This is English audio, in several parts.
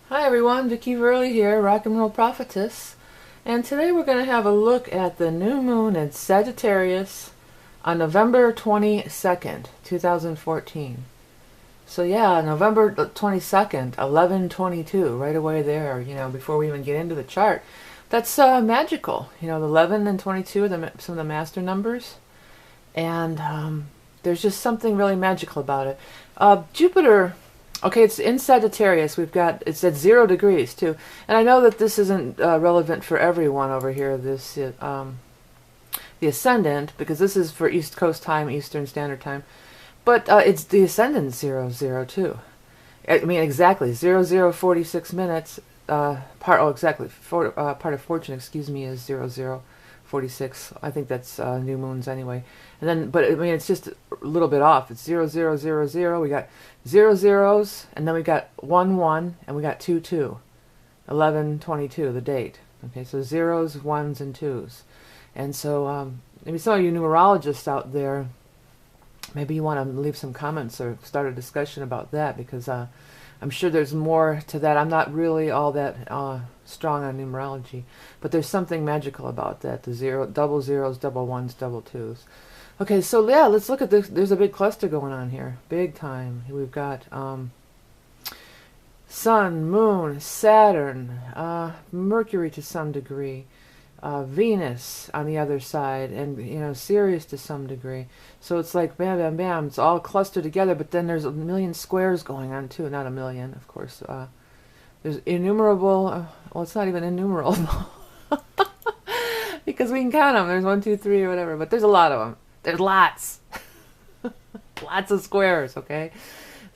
Hi everyone, Vicky Verley here, Rock and Roll Prophetess. And today we're going to have a look at the new moon in Sagittarius on November 22nd, 2014. So yeah, November 22nd, 11:22, right away there, before we even get into the chart. That's magical. The 11 and 22 are some of the master numbers. And there's just something really magical about it. Jupiter. Okay, it's in Sagittarius. It's at 0 degrees too, and I know that this isn't relevant for everyone over here. The ascendant, because this is for East Coast time, Eastern Standard Time, but it's the ascendant 00 too. I mean exactly 00:46. Part of fortune. Excuse me, is 00:46. I think that's new moons anyway. And then, but I mean, it's just a little bit off. It's 00:00. We got 0 zeros, and then we got 1 1, and we got 2 2. 11:22, the date. Okay, so zeros, ones, and twos. And so, maybe some of you numerologists out there, maybe you want to leave some comments or start a discussion about that, because I'm sure there's more to that. I'm not really all that strong on numerology, but there's something magical about that. The double zeros, double ones, double twos. Okay, so yeah, let's look at this. There's a big cluster going on here, big time. We've got Sun, Moon, Saturn, Mercury to some degree, Venus on the other side, and Sirius to some degree. So it's like bam, bam, bam. It's all clustered together, but then there's a million squares going on too. Not a million, of course. There's innumerable. Well, it's not even innumerable because we can count them. There's 1, 2, 3, or whatever. But there's a lot of them. There's lots. Lots of squares, okay?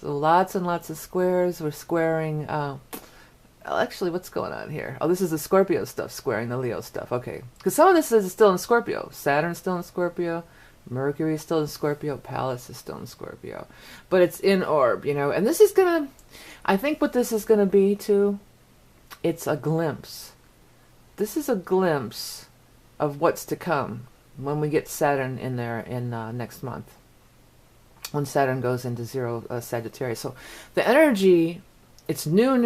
So lots and lots of squares. We're squaring. Actually, what's going on here? Oh, this is the Scorpio stuff squaring the Leo stuff. Okay. Because some of this is still in Scorpio. Saturn's still in Scorpio. Mercury is still in Scorpio. Pallas is still in Scorpio. But it's in orb, And this is going to... I think what this is going to be, too, it's a glimpse. This is a glimpse of what's to come when we get Saturn in there in next month, when Saturn goes into 0 Sagittarius. So the energy, it's new,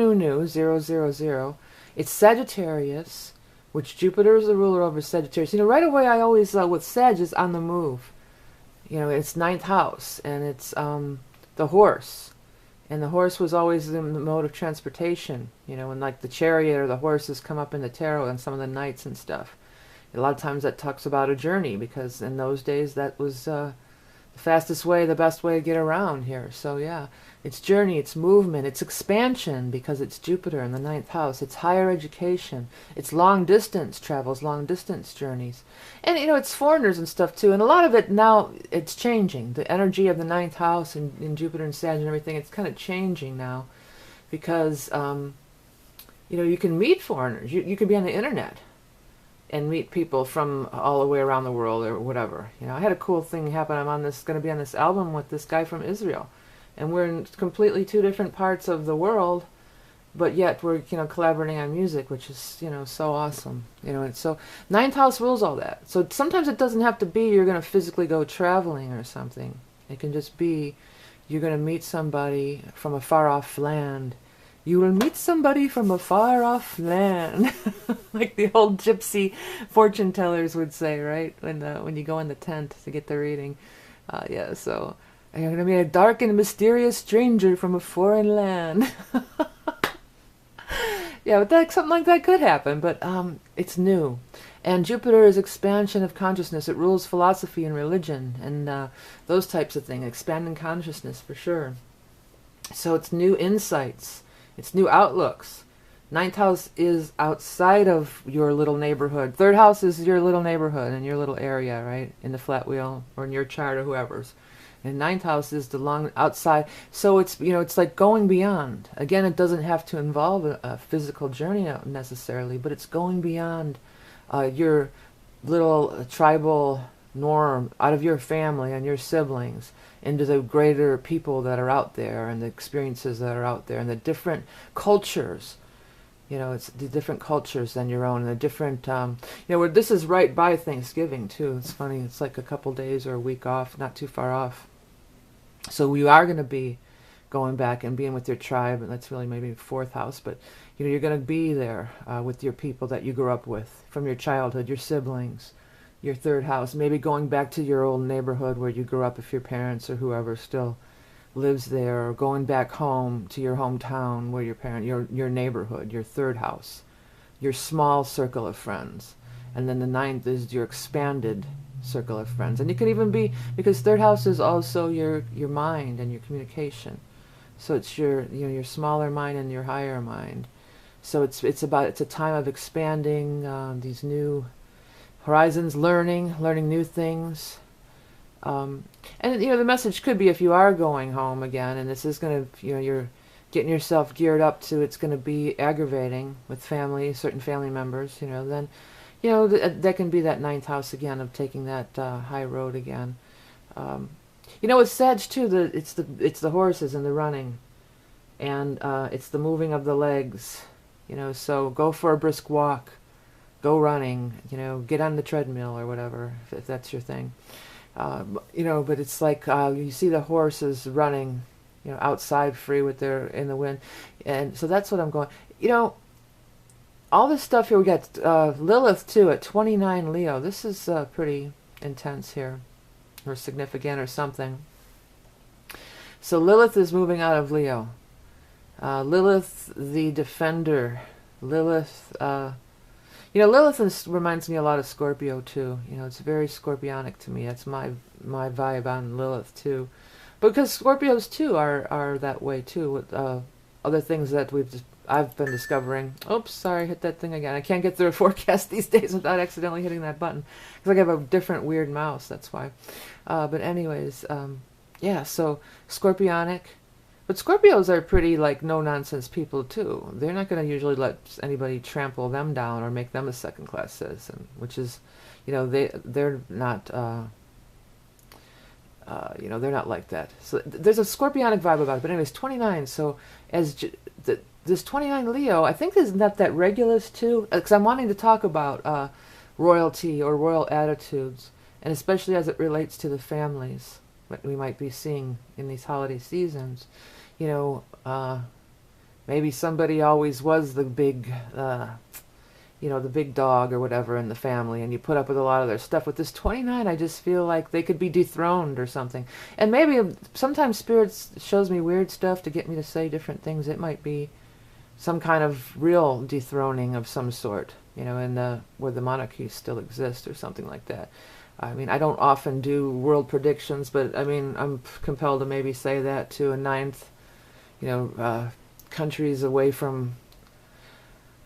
000. It's Sagittarius, which Jupiter is the ruler over Sagittarius. Right away I always, with Sag is on the move. It's ninth house, and it's the horse. And the horse was always the mode of transportation, when like the chariot or the horses come up in the tarot and some of the knights and stuff. A lot of times that talks about a journey, because in those days that was the fastest way, the best way to get around here. So yeah, it's journey, it's movement, it's expansion, because it's Jupiter in the ninth house. It's higher education, it's long distance travels, long distance journeys. And it's foreigners and stuff too. And a lot of it now, it's changing. The energy of the ninth house and Jupiter and Sag and everything, it's kind of changing now, because you can meet foreigners. You can be on the internet and meet people from all the way around the world or whatever. I had a cool thing happen. I'm going to be on this album with this guy from Israel, and we're in completely two different parts of the world, but yet we're collaborating on music, which is so awesome. And so ninth house rules all that. So sometimes it doesn't have to be you're going to physically go traveling or something. It can just be you're going to meet somebody from a far off land. You will meet somebody from a far-off land, like the old gypsy fortune tellers would say, right? When you go in the tent to get the reading, yeah. So you're gonna meet a dark and mysterious stranger from a foreign land. Yeah, but something like that could happen. But it's new, and Jupiter is expansion of consciousness. It rules philosophy and religion and those types of things, expanding consciousness for sure. So it's new insights. It's new outlooks. Ninth house is outside of your little neighborhood. Third house is your little neighborhood and your little area, right? In the flat wheel or in your chart or whoever's. And ninth house is the long outside. So it's, it's like going beyond. Again, it doesn't have to involve a physical journey necessarily, but it's going beyond your little tribal norm, out of your family and your siblings, into the greater people that are out there and the experiences that are out there and the different cultures. It's the different cultures than your own, and the different, where this is right by Thanksgiving too. It's funny, it's like a couple days or a week off, not too far off. So we are going to be going back and being with your tribe, and that's really maybe fourth house, but you're going to be there with your people that you grew up with from your childhood, your siblings, your third house, maybe going back to your old neighborhood where you grew up if your parents or whoever still lives there, or going back home to your hometown where your neighborhood, your third house, your small circle of friends. And then the ninth is your expanded circle of friends. And you can even be, because third house is also your mind and your communication. So it's your smaller mind and your higher mind. So it's a time of expanding these new horizons, learning new things. And the message could be, if you are going home again, and this is going to, you're getting yourself geared up to, it's going to be aggravating with certain family members, then, that can be that ninth house again of taking that high road again. It's Sag too, it's the horses and the running, and it's the moving of the legs, so go for a brisk walk, go running, get on the treadmill or whatever, if that's your thing. But it's like you see the horses running, outside free in the wind. And so that's what I'm going. All this stuff here, we got Lilith too at 29 Leo. This is pretty intense here, or significant or something. So Lilith is moving out of Leo. Lilith the defender. Lilith... Lilith reminds me a lot of Scorpio too. It's very Scorpionic to me. That's my vibe on Lilith too, because Scorpios too are that way too. With other things that I've been discovering. Oops, sorry, hit that thing again. I can't get through a forecast these days without accidentally hitting that button, because I have a different weird mouse. That's why. But anyways, yeah. So Scorpionic. But Scorpios are pretty, no-nonsense people, too. They're not going to usually let anybody trample them down or make them a second-class citizen, which is, they're not, they're not like that. So there's a Scorpionic vibe about it. But anyways, 29. So this 29 Leo, I think isn't that Regulus, too? Because I'm wanting to talk about royalty or royal attitudes, and especially as it relates to the families that we might be seeing in these holiday seasons. Maybe somebody always was the big, the big dog or whatever in the family, and you put up with a lot of their stuff. With this 29, I just feel like they could be dethroned or something. And maybe sometimes Spirit shows me weird stuff to get me to say different things. It might be some kind of real dethroning of some sort, where the monarchy still exists or something like that. I mean, I don't often do world predictions, but I mean, I'm compelled to maybe say that to a ninth, countries away from,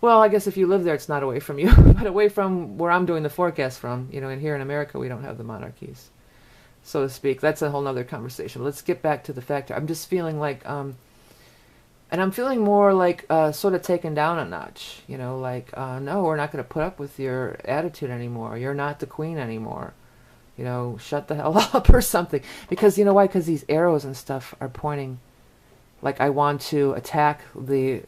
well, I guess if you live there, it's not away from you, but away from where I'm doing the forecast from, and here in America, we don't have the monarchies, so to speak. That's a whole nother conversation. But let's get back to the factor. I'm just feeling like, and I'm feeling more like sort of taken down a notch, no, we're not going to put up with your attitude anymore. You're not the queen anymore. Shut the hell up or something. Because you know why? Because these arrows and stuff are pointing, like I want to attack the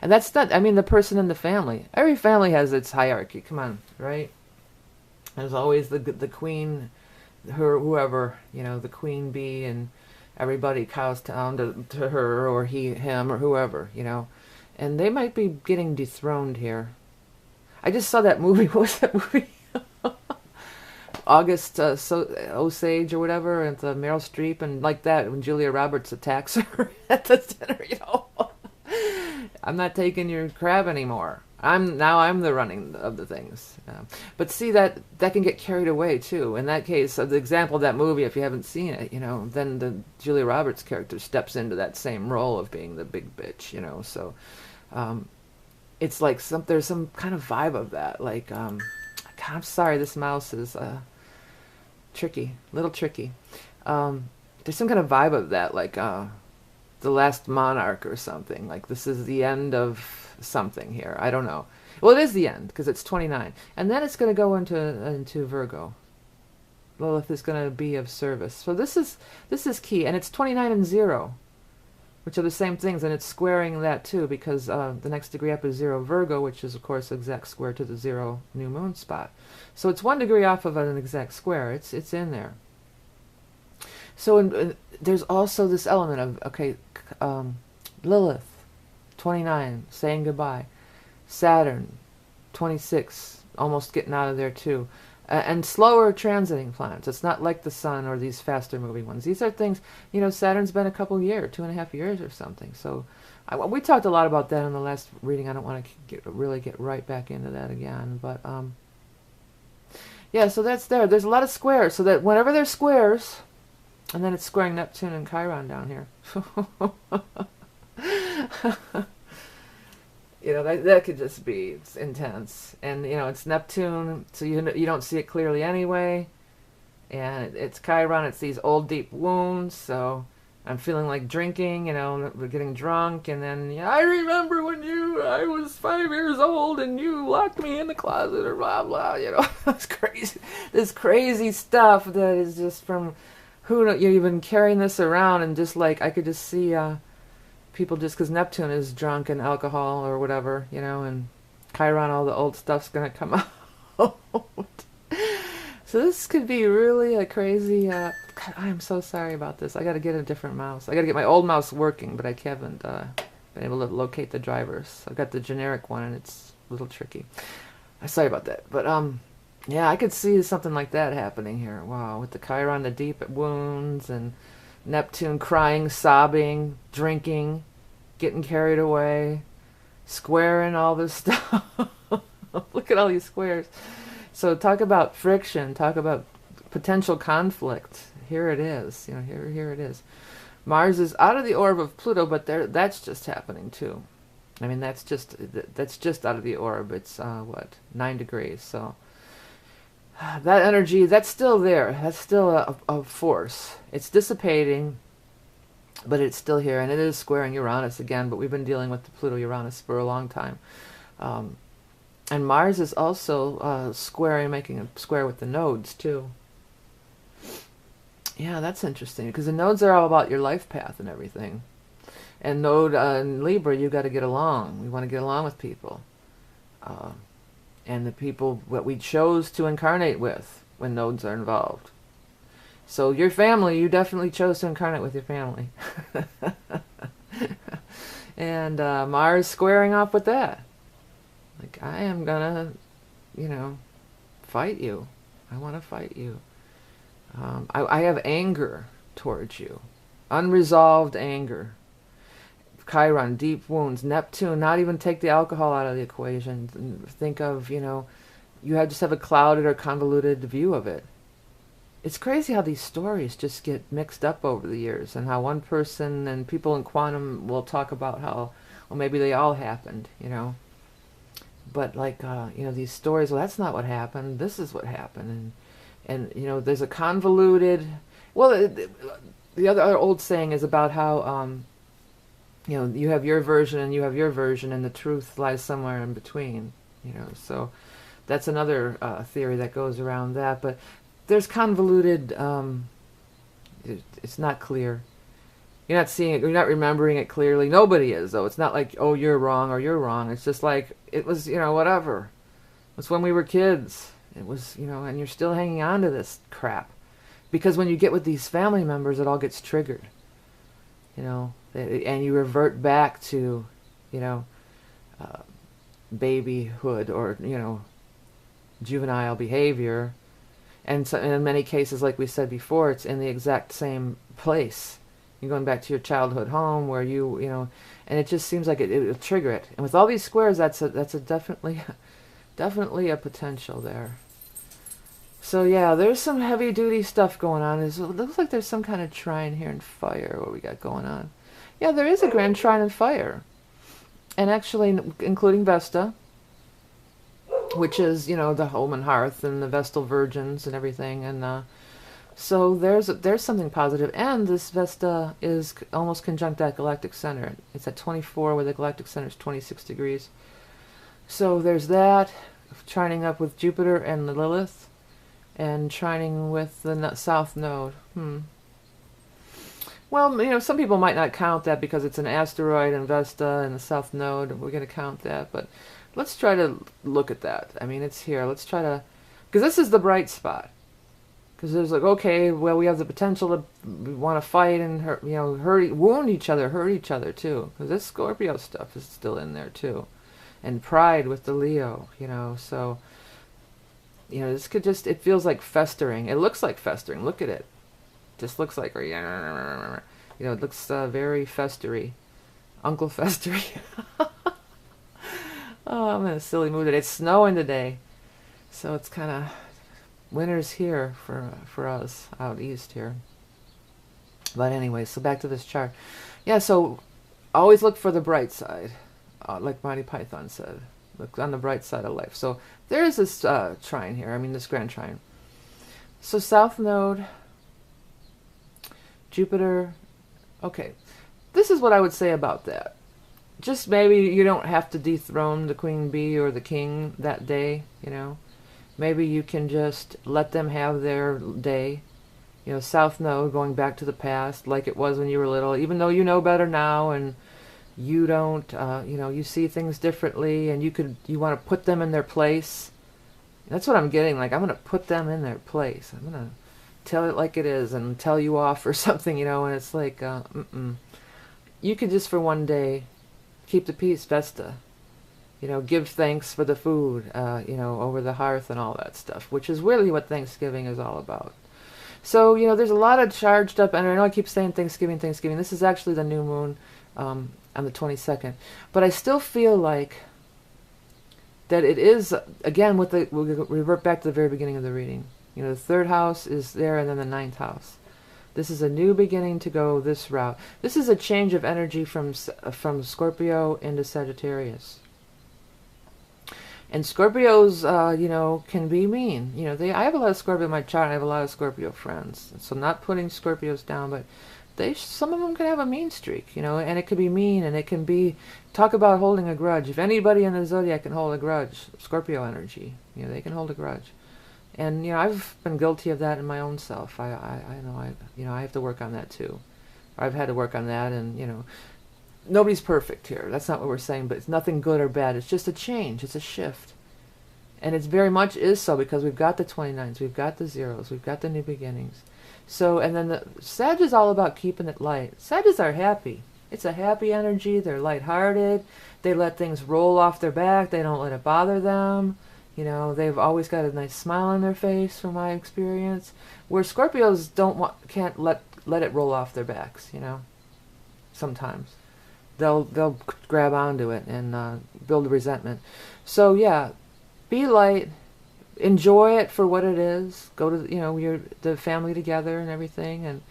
and that's not, I mean, the person in the family. Every family has its hierarchy. Come on, right? There's always the queen, whoever, the queen bee, and everybody cows down to her or him or whoever, and they might be getting dethroned here. I just saw that movie. What was that movie? August Osage or whatever, and Meryl Streep, and like that, when Julia Roberts attacks her at the dinner, I'm not taking your crab anymore. I'm the running of the things. But see, that can get carried away too. In that case, the example of that movie, if you haven't seen it, then the Julia Roberts character steps into that same role of being the big bitch, So it's like there's some kind of vibe of that. Like, God, I'm sorry, this mouse is tricky, little tricky. There's some kind of vibe of that, like the last monarch or something. Like this is the end of something here. I don't know. Well, it is the end because it's 29, and then it's going to go into Virgo. Lilith is going to be of service. So this is key, and it's 29 and 0, which are the same things, and it's squaring that too, because the next degree up is 0 Virgo, which is of course exact square to the 0 new moon spot. So it's 1 degree off of an exact square. It's in there. So there's also this element of, okay, Lilith, 29, saying goodbye. Saturn, 26, almost getting out of there too. And slower transiting planets. It's not like the sun or these faster moving ones. These are things, Saturn's been a couple years, 2.5 years or something. So we talked a lot about that in the last reading. I don't want to really get right back into that again. But yeah, so that's there. There's a lot of squares. So that whenever there's squares, and then it's squaring Neptune and Chiron down here. That could just be, it's intense. And, it's Neptune, so you don't see it clearly anyway. And it's Chiron, it's these old deep wounds, so I'm feeling like drinking, we're getting drunk, and then, I remember when I was 5 years old and you locked me in the closet or blah, blah, it's crazy. This crazy stuff that is just from, you've been carrying this around, and just like, I could just see, people just because Neptune is drunk and alcohol or whatever, and Chiron, all the old stuff's going to come out. So this could be really a crazy, God, I am so sorry about this. I got to get a different mouse. I got to get my old mouse working, but I haven't been able to locate the drivers. I've got the generic one and it's a little tricky. I'm sorry about that. But yeah, I could see something like that happening here. Wow, with the Chiron, the deep wounds, and Neptune crying, sobbing, drinking, getting carried away, squaring all this stuff. Look at all these squares. So talk about friction, talk about potential conflict. Here it is. Here it is. Mars is out of the orb of Pluto, but that's just happening too. I mean, that's just out of the orb. It's 9 degrees. So that energy, that's still there. That's still a force. It's dissipating, but it's still here, and it is squaring Uranus again. But we've been dealing with the Pluto-Uranus for a long time, and Mars is also making a square with the nodes too. Yeah, that's interesting because the nodes are all about your life path and everything. And node in Libra, you got to get along. We want to get along with people. And the people that we chose to incarnate with when nodes are involved. So your family, you definitely chose to incarnate with your family. And Mars squaring off with that. Like, I am gonna, fight you. I want to fight you. I have anger towards you. Unresolved anger. Chiron, deep wounds. Neptune, not even take the alcohol out of the equation. Think of, you just have a clouded or convoluted view of it. It's crazy how these stories just get mixed up over the years, and how one person and people in quantum will talk about how, well, maybe they all happened, But like, these stories, well, that's not what happened. This is what happened. And there's a convoluted, well, the other old saying is about how, you have your version and you have your version, and the truth lies somewhere in between, so that's another theory that goes around that. But there's convoluted, it's not clear. You're not seeing it, you're not remembering it clearly. Nobody is, though. It's not like, oh, you're wrong or you're wrong. It's just like, it was, whatever. It was when we were kids. It was, and you're still hanging on to this crap. Because when you get with these family members, it all gets triggered. And you revert back to, babyhood or, juvenile behavior. And so in many cases, like we said before, it's in the exact same place. You're going back to your childhood home where and it just seems like it'll trigger it. And with all these squares, that's a definitely a potential there. So yeah, there's some heavy duty stuff going on. It looks like there's some kind of trine here in fire. What we got going on? Yeah, there is a grand trine in fire, and actually including Vesta, which is the home and hearth and the Vestal virgins and everything. And so there's something positive. And this Vesta is almost conjunct that galactic center. It's at 24, where the galactic center is 26 degrees. So there's that, trining up with Jupiter and the Lilith, and trining with the South Node. Well, some people might not count that because it's an asteroid and Vesta and the South Node. We're going to count that, but let's try to look at that. I mean, it's here. Let's try to, because this is the bright spot. Because there's like, okay, well, we have the potential to we want to fight and hurt, wound each other, hurt each other too. Because this Scorpio stuff is still in there too, and pride with the Leo, So, this could just, it feels like festering. It looks like festering. Look at it. Just looks like, it looks very festery, Uncle Festery. Oh, I'm in a silly mood today. It's snowing today, so it's kind of winter's here for us out east here. But anyway, so back to this chart. Yeah, so always look for the bright side, like Monty Python said. Look on the bright side of life. So there's this trine here. I mean, this grand trine. So South Node, Jupiter. Okay, this is what I would say about that. Just maybe you don't have to dethrone the queen bee or the king that day, Maybe you can just let them have their day. South Node, going back to the past like it was when you were little, even though you know better now and you don't, you see things differently and you want to put them in their place. That's what I'm getting. Like, I'm going to put them in their place. I'm going to tell it like it is and tell you off or something, and it's like, you could just for one day keep the peace, Vesta. Give thanks for the food, over the hearth and all that stuff, which is really what Thanksgiving is all about. So, there's a lot of charged up, and I know I keep saying Thanksgiving. This is actually the new moon on the 22nd. But I still feel like that it is, again, we'll revert back to the very beginning of the reading. The third house is there, and then the ninth house. This is a new beginning to go this route. This is a change of energy from Scorpio into Sagittarius. And Scorpios, can be mean. I have a lot of Scorpio in my chart. I have a lot of Scorpio friends. So not putting Scorpios down, but some of them can have a mean streak, and it could be mean, and it can be, talk about holding a grudge. If anybody in the zodiac can hold a grudge, Scorpio energy, they can hold a grudge. And, I've been guilty of that in my own self. I know I have to work on that too. I've had to work on that, and, nobody's perfect here. That's not what we're saying, but it's nothing good or bad. It's just a change. It's a shift. And it very much is so because we've got the 29s, we've got the zeros, we've got the new beginnings. So, and then the Sag is all about keeping it light. Sagittarius are happy. It's a happy energy. They're lighthearted. They let things roll off their back. They don't let it bother them. They've always got a nice smile on their face from my experience. Where Scorpios can't let it roll off their backs, sometimes. They'll grab onto it and build a resentment. So yeah, be light, enjoy it for what it is. Go to the family together and everything, and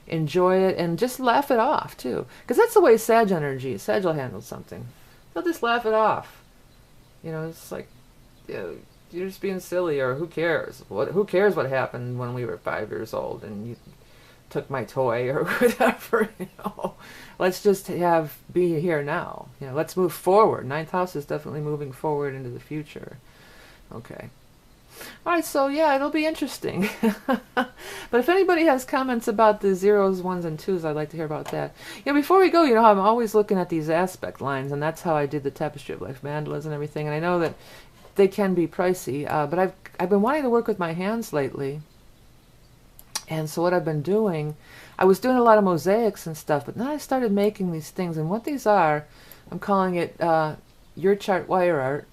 enjoy it, and just laugh it off too. Because that's the way Sag energy. Sag will handle something. They'll just laugh it off. It's like, you're just being silly, or who cares? Who cares what happened when we were 5 years old and you took my toy or whatever, Let's just be here now. Let's move forward. Ninth house is definitely moving forward into the future. Okay. All right, so yeah, it'll be interesting. But if anybody has comments about the zeros, ones, and twos, I'd like to hear about that. Before we go, I'm always looking at these aspect lines, and that's how I did the tapestry of life mandalas and everything. And I know that they can be pricey, but I've been wanting to work with my hands lately. And so what I've been doing, I was doing a lot of mosaics and stuff, but now I started making these things. And what these are, I'm calling it your chart wire art.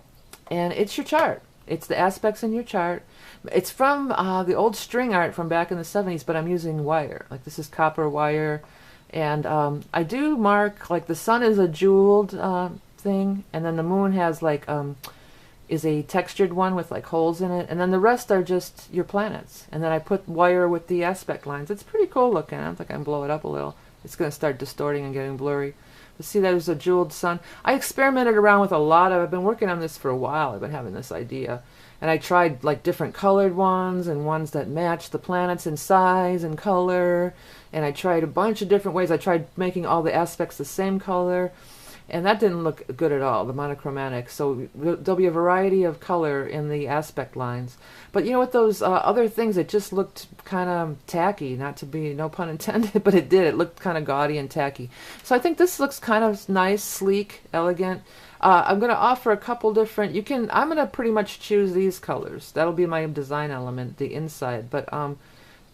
And it's your chart. It's the aspects in your chart. It's from the old string art from back in the 70s, but I'm using wire. Like, this is copper wire. And I do mark, like, the sun is a jeweled thing, and then the moon has, like, is a textured one with like holes in it, and then the rest are just your planets. And then I put wire with the aspect lines. It's pretty cool looking. I don't think I can blow it up a little. It's going to start distorting and getting blurry. But see, there's a jeweled sun. I experimented around with I've been working on this for a while. I've been having this idea, and I tried like different colored ones and ones that match the planets in size and color, and I tried a bunch of different ways. I tried making all the aspects the same color, and that didn't look good at all, the monochromatic. So there'll be a variety of color in the aspect lines. But with those other things, it just looked kind of tacky, not to be, no pun intended, but it did. It looked kind of gaudy and tacky. So I think this looks kind of nice, sleek, elegant. I'm going to offer a couple different, I'm going to pretty much choose these colors. That'll be my design element, the inside. But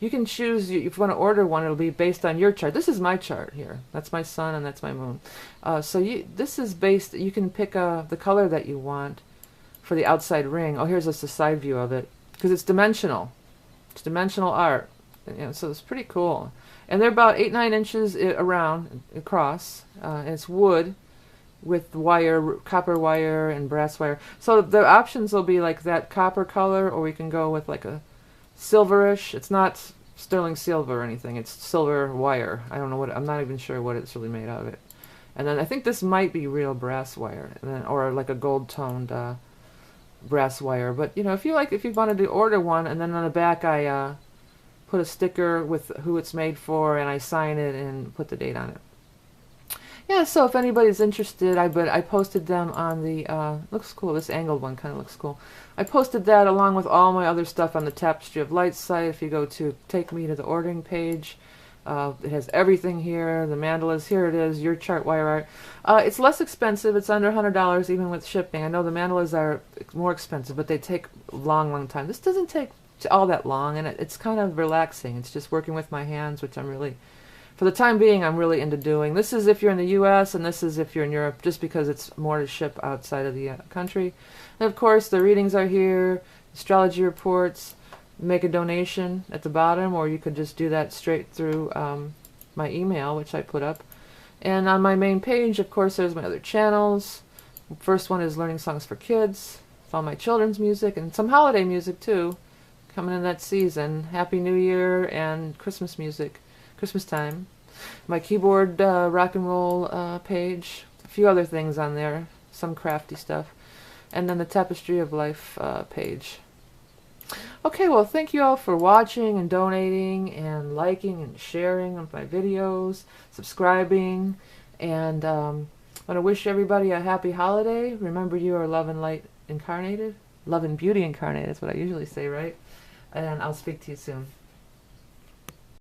You can choose, if you want to order one, it'll be based on your chart. This is my chart here. That's my sun and that's my moon. This is based, you can pick the color that you want for the outside ring. Oh, here's just a side view of it. Because it's dimensional. It's dimensional art. So it's pretty cool. And they're about 8-9 inches around, across. And it's wood with wire, copper wire and brass wire. So the options will be like that copper color, or we can go with like a silverish. It's not sterling silver or anything. It's silver wire. I don't know what. I'm not even sure what it's really made out of it. And then I think this might be real brass wire, and then, or like a gold toned brass wire. But you know, if you wanted to order one, and then on the back I put a sticker with who it's made for, and I sign it and put the date on it. Yeah, so if anybody's interested, I posted them on the, looks cool, this angled one kind of looks cool. I posted that along with all my other stuff on the Tapestry of Light site. If you go to Take Me to the Ordering page, it has everything here, the mandalas, here it is, your chart wire art. It's less expensive, it's under $100 even with shipping. I know the mandalas are more expensive, but they take a long time. This doesn't take all that long, and it's kind of relaxing. It's just working with my hands, which I'm really... For the time being, I'm really into doing. This is if you're in the U.S. and this is if you're in Europe, just because it's more to ship outside of the country. And of course, the readings are here, astrology reports, make a donation at the bottom, or you could just do that straight through my email, which I put up. And on my main page, of course, there's my other channels. First one is Learning Songs for Kids. It's all my children's music and some holiday music too, coming in that season. Happy New Year and Christmas music. Christmas time. My keyboard rock and roll page, a few other things on there, some crafty stuff, and then the Tapestry of Life page. Okay, well, thank you all for watching and donating and liking and sharing of my videos, subscribing, and I want to wish everybody a happy holiday. Remember, you are love and light incarnated, love and beauty incarnated is what I usually say, right? And I'll speak to you soon.